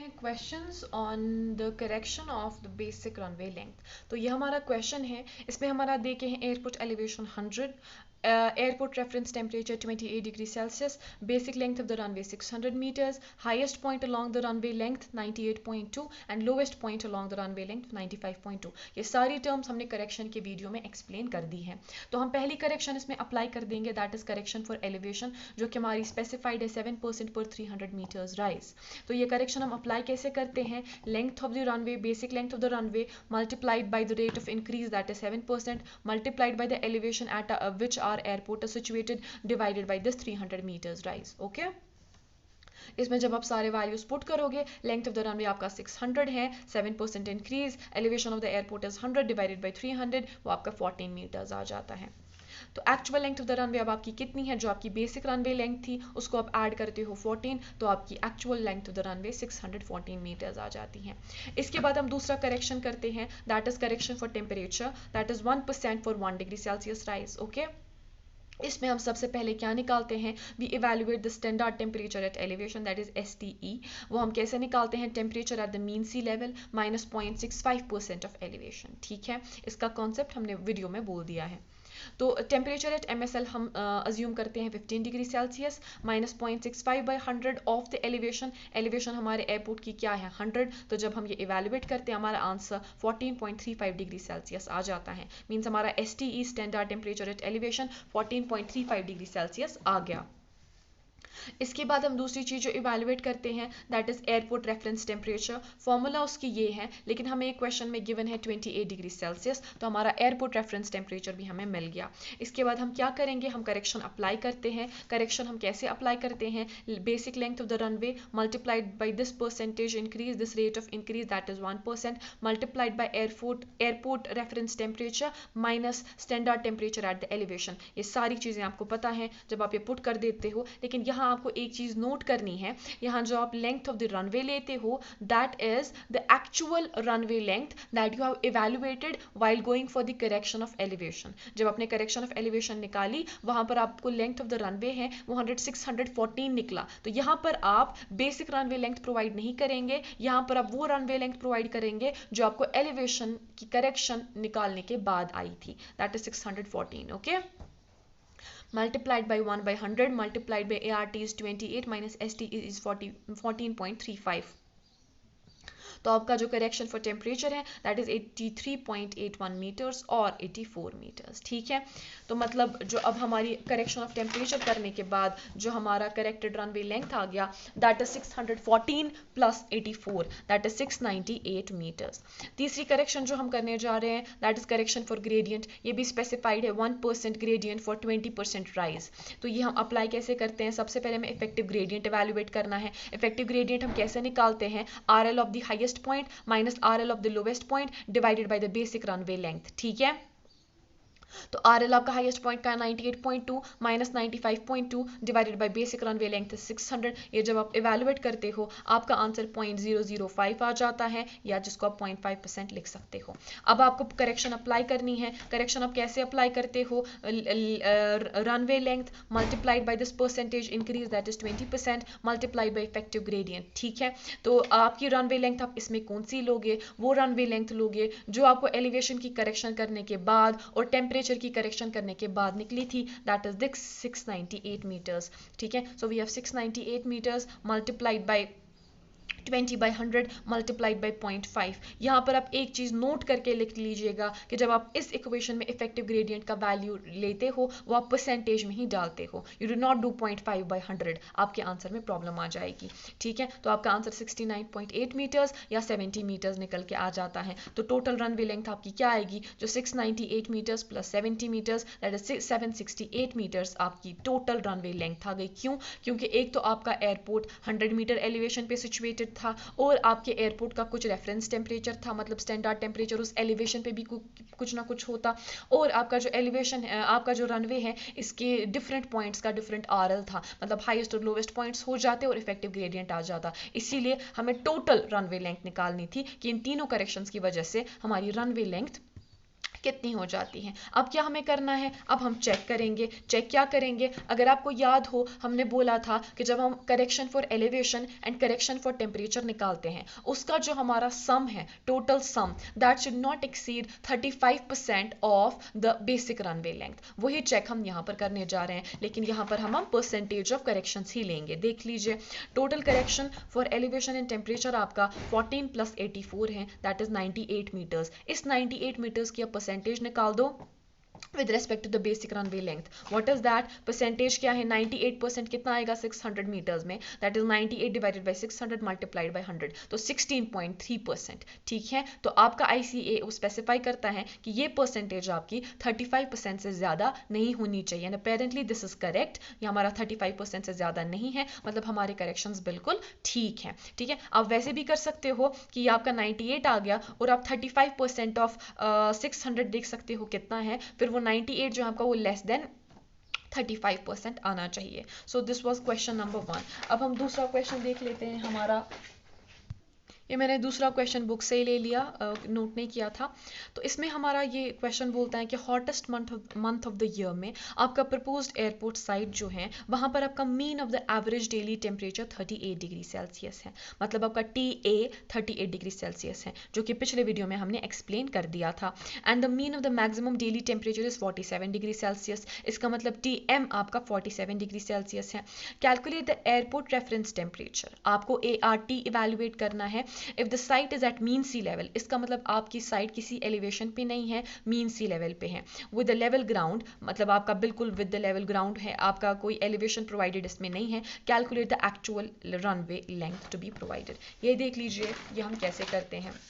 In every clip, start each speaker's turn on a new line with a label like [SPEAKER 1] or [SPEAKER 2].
[SPEAKER 1] हैं questions on the correction of the basic runway length. तो ये हमारा क्वेश्चन है, इसमें हमारा देखे हैं airport elevation 100, airport reference temperature 28 degree Celsius, basic length of the runway 600 metres, highest point along the runway length 98.2 and lowest point along the runway length 95.2। ये सारी टर्म्स हमने करेक्शन के वीडियो में एक्सप्लेन कर दी है। तो हम पहली करेक्शन इसमें अप्लाई कर देंगे, that is correction for elevation, जो कि हमारी स्पेसिफाइड है 7% पर 300 मीटर्स राइज। तो ये करेक्शन हम अप्लाई कैसे करते हैं, length of the runway, basic length of the runway multiplied by the rate of increase that is 7% multiplied by the elevation at which our airport is situated divided by this 300 meters rise। Okay, इसमें जब आप सारे values put करोगे, length of the runway आपका 600 है, 7% increase, elevation of the airport is 100 divided by 300, वो आपका 14 metres आ जाता है। तो actual length of the runway अब आपकी कितनी है, जो आपकी बेसिक रनवे लेंथ थी उसको आप ऐड करते हो 14, तो आपकी actual length of the runway 614 metres आ जाती है। इसके बाद हम दूसरा करेक्शन करते हैं, that is correction for temperature, that is 1% for 1 degree Celsius rise. Okay, इसमें हम सबसे पहले क्या निकालते हैं, we evaluate the standard temperature at elevation, that is STE। वो हम कैसे निकालते हैं, temperature at the mean sea level minus 0.65% of elevation. ठीक है, इसका कॉन्सेप्ट हमने वीडियो में बोल दिया है। तो टेम्परेचर एट MSL हम अज्यूम करते हैं 15 degree Celsius minus 0.65 by 100 of the elevation. Elevation हमारे एयरपोर्ट की क्या है, 100। तो जब हम ये इवेलुएट करते हैं हमारा आंसर 14.35 डिग्री सेल्सियस आ जाता है। मीन्स हमारा STE standard temperature at elevation 14.35 degree Celsius आ गया। इसके बाद हम दूसरी चीज़ जो इवेलुएट करते हैं, that is airport reference temperature. Formula उसकी ये है, लेकिन हमें एक क्वेश्चन में गिवन है 28 डिग्री सेल्सियस, तो हमारा एयरपोर्ट रेफरेंस टेम्परेचर भी हमें मिल गया। इसके बाद हम क्या करेंगे, हम करेक्शन अप्लाई करते हैं। करेक्शन हम कैसे अप्लाई करते हैं, basic length of the runway multiplied by this percentage increase, this rate of increase that is 1%, multiplied by airport reference temperature minus standard temperature at the elevation. ये सारी चीज़ें आपको पता है जब आप ये पुट कर देते हो, लेकिन यहाँ आपको एक चीज नोट करनी है, यहाँ जो आप लेंथ ऑफ द रनवे लेते हो, that is the actual runway length that you have evaluated while going for the correction of elevation. जब आपने करेक्शन ऑफ एलिवेशन निकाली, वहां पर आपको लेंथ ऑफ द रनवे है वो 614 निकला। तो यहाँ पर आप बेसिक रनवे लेंथ प्रोवाइड नहीं करेंगे, यहाँ पर आप वो रनवे लेंथ प्रोवाइड करेंगे जो आपको एलिवेशन की करेक्शन निकालने के बाद आई थी, that is 614। Okay, multiplied by 1 by 100 multiplied by ART is 28 minus ST is 14.35। तो आपका जो करेक्शन फॉर टेम्परेचर है दैट इज 83.81 मीटर्स और 84 मीटर्स। ठीक है, तो मतलब जो अब हमारी करेक्शन ऑफ टेम्परेचर करने के बाद जो हमारा करेक्टेड रनवे लेंथ आ गया, that is 614 plus 84, that is 698 metres. तीसरी करेक्शन जो हम करने जा रहे हैं, that is correction for gradient. ये भी स्पेसिफाइड है 1% ग्रेडियंट फॉर 20% राइज। तो ये हम अप्लाई कैसे करते हैं, सबसे पहले हमें इफेक्टिव ग्रेडियंट इवेलुएट करना है। इफेक्टिव ग्रेडियंट हम कैसे निकालते हैं, RL of the highest point minus RL of the lowest point divided by the basic runway length। ठीक है, तो RL आपका हाईएस्ट पॉइंट का 98.2 minus 95.2 divided by basic runway length 600। ये जब आप इवेलुएट करते हो आपका आंसर 0.005 आ जाता है, या जिसको आप 0.5% लिख सकते हो। अब आपको करेक्शन अप्लाई करनी है। करेक्शन आप कैसे अप्लाई करते हो, runway length multiplied by this percentage increase that is 20% multiplied by effective gradient. ठीक है, तो आपकी रनवे लेंथ आप इसमें कौन सी लोगे, वो रनवे लेंथ लोगे जो आपको एलिवेशन की करेक्शन करने के बाद और टेम्परेचर की करेक्शन करने के बाद निकली थी, दैट इज 698 मीटर्स। ठीक है, so we have 698 metres multiplied by 20 by 100 multiplied by 0.5। यहाँ पर आप एक चीज़ नोट करके लिख लीजिएगा कि जब आप इस इक्वेशन में इफेक्टिव ग्रेडियंट का वैल्यू लेते हो वो आप परसेंटेज में ही डालते हो, you do not do 0.5 by 100, आपके आंसर में प्रॉब्लम आ जाएगी। ठीक है, तो आपका आंसर 69.8 मीटर्स या 70 मीटर्स निकल के आ जाता है। तो टोटल रनवे लेंथ आपकी क्या आएगी, जो 698 metres plus 70 metres that is 768 metres आपकी टोटल रनवे लेंथ आ गई। क्यों, क्योंकि एक तो आपका एयरपोर्ट 100 मीटर एलिवेशन पे सिचुएटेड था और आपके एयरपोर्ट का कुछ रेफरेंस टेम्परेचर था, मतलब स्टैंडर्ड टेम्परेचर उस एलिवेशन पे भी कुछ ना कुछ होता, और आपका जो एलिवेशन है, आपका जो रनवे है, इसके डिफरेंट पॉइंट्स का डिफरेंट RL था, मतलब हाईएस्ट और लोवेस्ट पॉइंट्स हो जाते और इफेक्टिव ग्रेडियंट आ जाता। इसीलिए हमें टोटल रनवे लेंथ निकालनी थी कि इन तीनों करेक्शंस की वजह से हमारी रनवे लेंथ कितनी हो जाती हैं। अब क्या हमें करना है, अब हम चेक करेंगे। चेक क्या करेंगे, अगर आपको याद हो हमने बोला था कि जब हम correction for elevation and correction for temperature निकालते हैं, उसका जो हमारा सम है, total sum, that should not exceed 35% of the basic runway length. वही चेक हम यहाँ पर करने जा रहे हैं, लेकिन यहाँ पर हम परसेंटेज ऑफ करेक्शन ही लेंगे। देख लीजिए, total correction for elevation and temperature आपका 14 + 84 है, दैट इज 98 मीटर्स। इस 98 मीटर्स की आप परसेंटेज निकाल दो with respect to the basic runway length. What is that? Percentage क्या है, 98% कितना आएगा 600 मीटर्स में, that is 98 divided by 600 multiplied by 100, तो 16.3%। ठीक है, तो आपका ICA वो स्पेसिफाई करता है कि ये परसेंटेज आपकी 35% से ज़्यादा नहीं होनी चाहिए, and apparently this is correct. ये हमारा 35% से ज़्यादा नहीं है, मतलब हमारे करेक्शंस बिल्कुल ठीक है। ठीक है, आप वैसे भी कर सकते हो कि ये आपका 98 आ गया और आप 35% ऑफ 600 देख सकते हो कितना है, फिर वो 98 जो आपका वो लेस देन 35% आना चाहिए। सो दिस वाज क्वेश्चन नंबर 1। अब हम दूसरा क्वेश्चन देख लेते हैं हमारा। ये मैंने दूसरा क्वेश्चन बुक से ही ले लिया, नोट नहीं किया था। तो इसमें हमारा ये क्वेश्चन बोलता है कि hottest month of the year में आपका प्रपोज्ड एयरपोर्ट साइट जो है वहाँ पर आपका mean of the average daily temperature 38 degree Celsius है, मतलब आपका TA 38 डिग्री सेल्सियस है, जो कि पिछले वीडियो में हमने एक्सप्लेन कर दिया था। And the mean of the maximum daily temperature is 47 degree Celsius, इसका मतलब TM आपका 47 डिग्री सेल्सियस है। Calculate the airport reference temperature, आपको ART इवेल्युएट करना है if the site is at mean sea level, इसका मतलब आपकी साइट किसी एलिवेशन पे नहीं है, मीन सी लेवल पे है। विद द लेवल ग्राउंड, मतलब आपका बिल्कुल विद द लेवल ग्राउंड है, आपका कोई एलिवेशन प्रोवाइडेड इसमें नहीं है। Calculate the actual runway length to be provided. ये देख लीजिए ये हम कैसे करते हैं।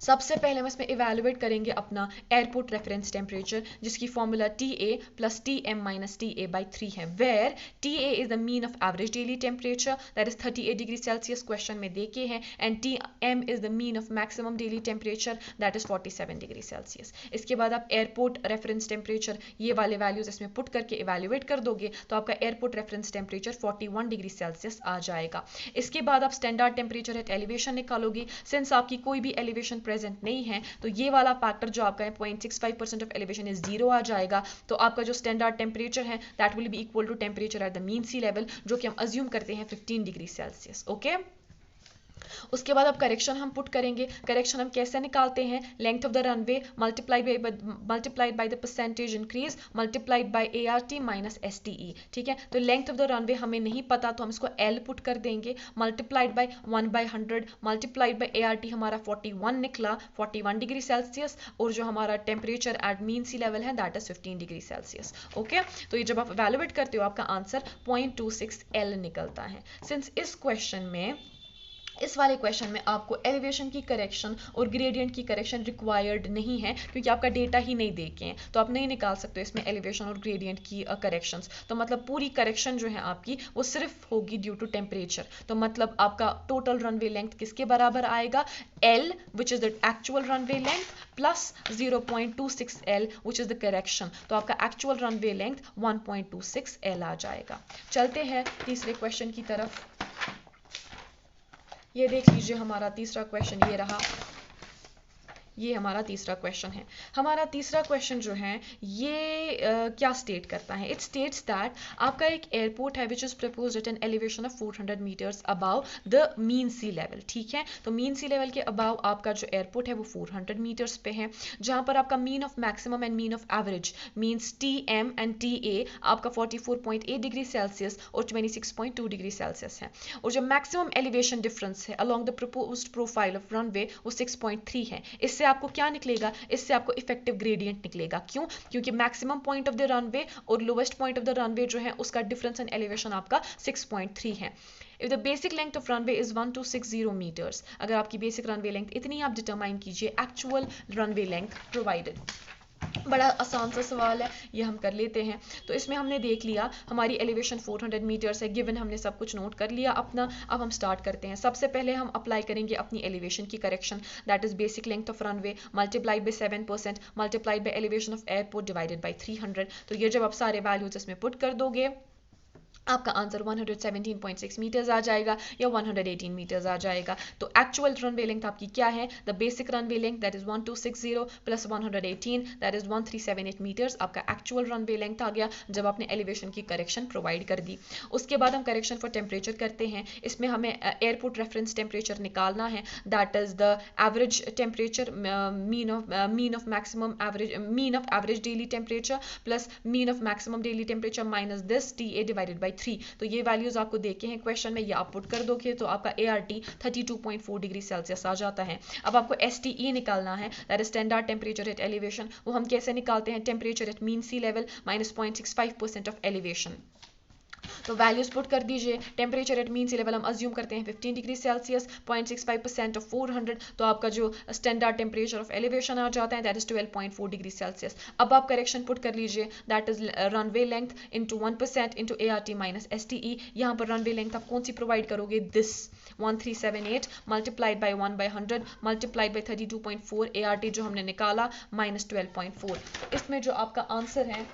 [SPEAKER 1] सबसे पहले हम इसमें इवेलुएट करेंगे अपना एयरपोर्ट रेफरेंस टेम्परेचर, जिसकी फॉर्मूला TA + TM - TA/3 है, where TA is the mean of average daily temperature, that is 38 degree Celsius question में देके है, and TM is the mean of maximum daily temperature, that is 47 degree Celsius. इसके बाद आप airport reference temperature ये वाले values इसमें put करके इवेलुएट कर दोगे तो आपका airport reference temperature 41 degree Celsius आ जाएगा। इसके बाद आप स्टैंडर्ड टेम्परेचर एट एलिवेशन निकालोगे, सिंस आपकी कोई भी एलिवेशन प्रेजेंट नहीं है तो ये वाला फैक्टर जो आपका है 0.65% ऑफ एलिवेशन इज 0 आ जाएगा, तो आपका जो स्टैंडर्ड टेम्परेचर है that will be equal to temperature at the mean sea level, जो कि हम अज्यूम करते हैं 15 डिग्री सेल्सियस। ओके, उसके बाद अब करेक्शन हम पुट करेंगे। करेक्शन हम कैसे निकालते हैं, length of the runway multiplied by the percentage increase multiplied by ART - STE। ठीक है, तो लेंथ ऑफ द रनवे हमें नहीं पता तो हम इसको L पुट कर देंगे, multiplied by 1/100 multiplied by ART हमारा 41 निकला, 41 डिग्री सेल्सियस, और जो हमारा temperature at mean sea level है that is 15 degree Celsius. Okay, तो ये जब आप वैल्यूएट करते हो आपका आंसर 0.26 L निकलता है। सिंस इस वाले क्वेश्चन में आपको एलिवेशन की करेक्शन और ग्रेडियंट की करेक्शन रिक्वायर्ड नहीं है, क्योंकि आपका डेटा ही नहीं देखे हैं, तो आप नहीं निकाल सकते इसमें एलिवेशन और ग्रेडियंट की करेक्शंस। तो मतलब पूरी करेक्शन जो है आपकी वो सिर्फ होगी ड्यू टू टेम्परेचर। तो मतलब आपका टोटल रनवे लेंथ किसके बराबर आएगा, L which is the actual runway length plus 0.26 L which is the correction, तो आपका एक्चुअल रनवे लेंथ 1.26 L आ जाएगा। चलते हैं तीसरे क्वेश्चन की तरफ। ये देख लीजिए हमारा तीसरा क्वेश्चन ये रहा, ये हमारा तीसरा क्वेश्चन है। हमारा तीसरा क्वेश्चन जो है ये क्या स्टेट करता है, इट स्टेट्स दैट आपका एक एयरपोर्ट है which is proposed at an elevation of 400 metres above the mean sea level. ठीक है, तो मीन सी लेवल के अबाव आपका जो एयरपोर्ट है वो 400 मीटर्स पे है, जहां पर आपका mean of maximum and mean of average means TM and TA आपका 44.8 डिग्री सेल्सियस और 26.2 डिग्री सेल्सियस है, और जो मैक्सिमम एलिवेशन डिफरेंस है along the proposed profile of runway वो 6.3 है। इससे आपको क्या निकलेगा, इससे आपको इफेक्टिव ग्रेडियंट निकलेगा। क्यों, क्योंकि maximum point of the runway और lowest point of the runway जो है उसका डिफरेंस इन एलिवेशन आपका 6.3 है। If the basic length of runway is 1260 meters, अगर आपकी बेसिक रनवे लेंथ इतनी आप डिटरमाइन कीजिए एक्चुअल रनवे लेंथ प्रोवाइडेड। बड़ा आसान सा सवाल है, ये हम कर लेते हैं। तो इसमें हमने देख लिया हमारी एलिवेशन 400 मीटर्स है, गिवन हमने सब कुछ नोट कर लिया अपना। अब हम स्टार्ट करते हैं। सबसे पहले हम अप्लाई करेंगे अपनी एलिवेशन की correction, that is basic length of runway multiplied bye 7% multiplied bye elevation of airport divided by 300। तो ये जब आप सारे वैल्यूज इसमें पुट कर दोगे आपका आंसर 117.6 मीटर्स आ जाएगा या 118 मीटर्स आ जाएगा। तो एक्चुअल रनवे लेंथ आपकी क्या है? The basic runway length that is 1260 plus 118 that is 1378 metres आपका एक्चुअल रनवे लेंथ आ गया जब आपने एलिवेशन की करेक्शन प्रोवाइड कर दी। उसके बाद हम करेक्शन फॉर टेम्परेचर करते हैं। इसमें हमें एयरपोर्ट रेफरेंस टेम्परेचर निकालना है, that is the average temperature, mean of maximum average, mean of average daily temperature plus mean of maximum daily temperature minus this TA divided by 3। तो ये values आपको देखे हैं क्वेश्चन में, ये आप पुट कर दोगे तो आपका ART 32.4 डिग्री सेल्सियस आ जाता है। अब आपको STE निकालना है, that is standard temperature at elevation. वो हम कैसे निकालते हैं? Temperature at mean sea level minus 0.65% of elevation. तो वैल्यूज पुट कर दीजिए। Temperature at mean sea level हम अज्यूम करते हैं 15 डिग्री सेल्सियस, 0.65% ऑफ 400, तो आपका जो स्टैंडर्ड टेम्परेचर ऑफ एलिवेशन आ जाता है दैट इज 12.4 डिग्री सेल्सियस। अब आप करेक्शन पुट कर लीजिए, that is runway length into 1% into ART minus STE। यहाँ पर रनवे लेंथ आप कौन सी प्रोवाइड करोगे? This 1378 multiplied by 1/100 multiplied by 32.4 ART जो हमने निकाला माइनस 12.4। इसमें जो आपका आंसर है,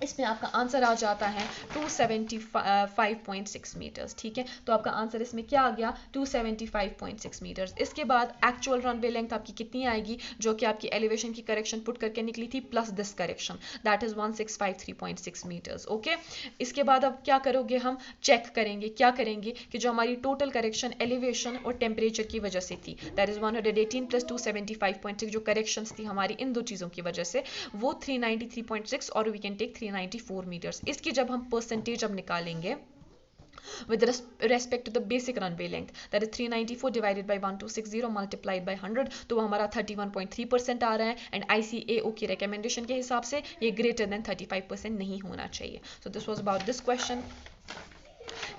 [SPEAKER 1] इसमें आपका आंसर आ जाता है 275.6 मीटर्स। ठीक है, तो आपका आंसर इसमें क्या आ गया? 275.6 मीटर्स। इसके बाद एक्चुअल रनवे लेंथ आपकी कितनी आएगी, जो कि आपकी एलिवेशन की करेक्शन पुट करके निकली थी plus this correction, that is 1653.6 metres. Okay, इसके बाद अब क्या करोगे? हम चेक करेंगे, क्या करेंगे कि जो हमारी टोटल करेक्शन एलिवेशन और टेम्परेचर की वजह से थी, दैट इज 118 प्लस 275.6, जो करेक्शंस थी हमारी इन दो चीज़ों की वजह से, वो 393.6 और वी कैन टेक 394 मीटर्स। इसकी जब हम परसेंटेज अब निकालेंगे with respect to the basic runway length, that is 394 divided by 1260 multiplied by 100, तो वो हमारा 31.3% आ रहा है। एंड ICAO की रिकमेंडेशन के हिसाब से ये ग्रेटर देन 35% नहीं होना चाहिए। सो this was about this question.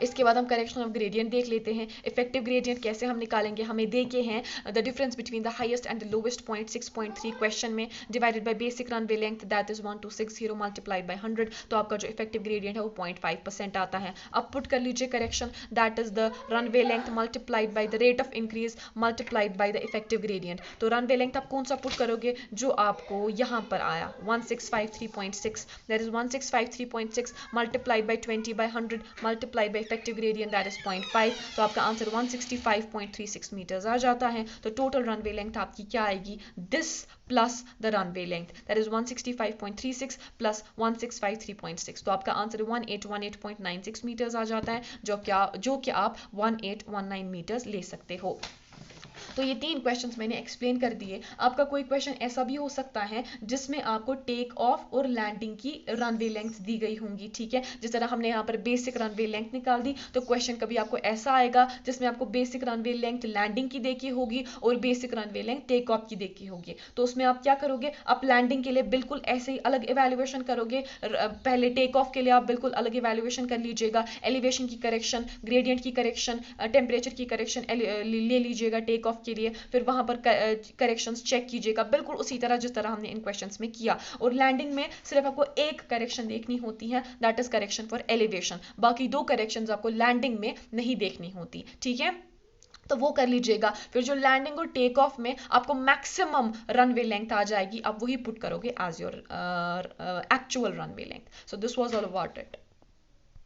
[SPEAKER 1] इसके बाद हम करेक्शन ऑफ ग्रेडियंट देख लेते हैं। इफेक्टिव ग्रेडियंट कैसे हम निकालेंगे? हमें देखे हैं the difference between the highest and the lowest point 6.3 question में divided by basic runway length that is 1260 multiplied by 100, तो आपका जो इफेक्टिव ग्रेडियंट है वो 0.5% आता है। अब पुट कर लीजिए correction, that is the runway length multiplied by the rate of increase multiplied by the effective gradient. तो रनवे लेंथ आप कौन सा पुट करोगे? जो आपको यहाँ पर आया 1653.6, that is 1653.6 multiplied by 20 by 100 multiplied by effective gradient that is 0.5, तो आपका आंसर 165.36 मीटर्स आ जाता है। तो टोटल रनवे लेंथ आपकी क्या आएगी? This plus the runway length that is 165.36 plus 1653.6, तो आपका आंसर 1818.96 मीटर्स आ जाता है, जो कि आप 1819 मीटर्स ले सकते हो। तो ये 3 क्वेश्चंस मैंने एक्सप्लेन कर दिए। आपका कोई क्वेश्चन ऐसा भी हो सकता है जिसमें आपको टेक ऑफ और लैंडिंग की रनवे लेंथ दी गई होंगी। ठीक है, जिस तरह हमने यहाँ पर बेसिक रनवे लेंथ निकाल दी, तो क्वेश्चन कभी आपको ऐसा आएगा जिसमें आपको बेसिक रनवे लेंथ लैंडिंग की देखी होगी और basic runway length take off की देखी होगी। तो उसमें आप क्या करोगे? आप लैंडिंग के लिए बिल्कुल ऐसे ही अलग इवेल्युएशन करोगे, पहले टेक ऑफ के लिए आप बिल्कुल अलग इवेल्युएशन कर लीजिएगा, एलिवेशन की करेक्शन, ग्रेडियंट की करेक्शन, टेम्परेचर की करेक्शन ले लीजिएगा टेक ऑफ के लिए, फिर वहां पर करेक्शंस चेक कीजिएगा बिल्कुल उसी तरह जिस तरह हमने इन क्वेश्चंस में किया। और लैंडिंग में सिर्फ आपको एक करेक्शन देखनी होती है, that is correction for elevation. बाकी 2 करेक्शंस आपको लैंडिंग में नहीं देखनी होती। ठीक है, तो वो कर लीजिएगा। फिर जो लैंडिंग और टेक ऑफ में आपको मैक्सिमम रनवे लेंथ आ जाएगी, आप वही पुट करोगे as your actual runway length. So this was all about it.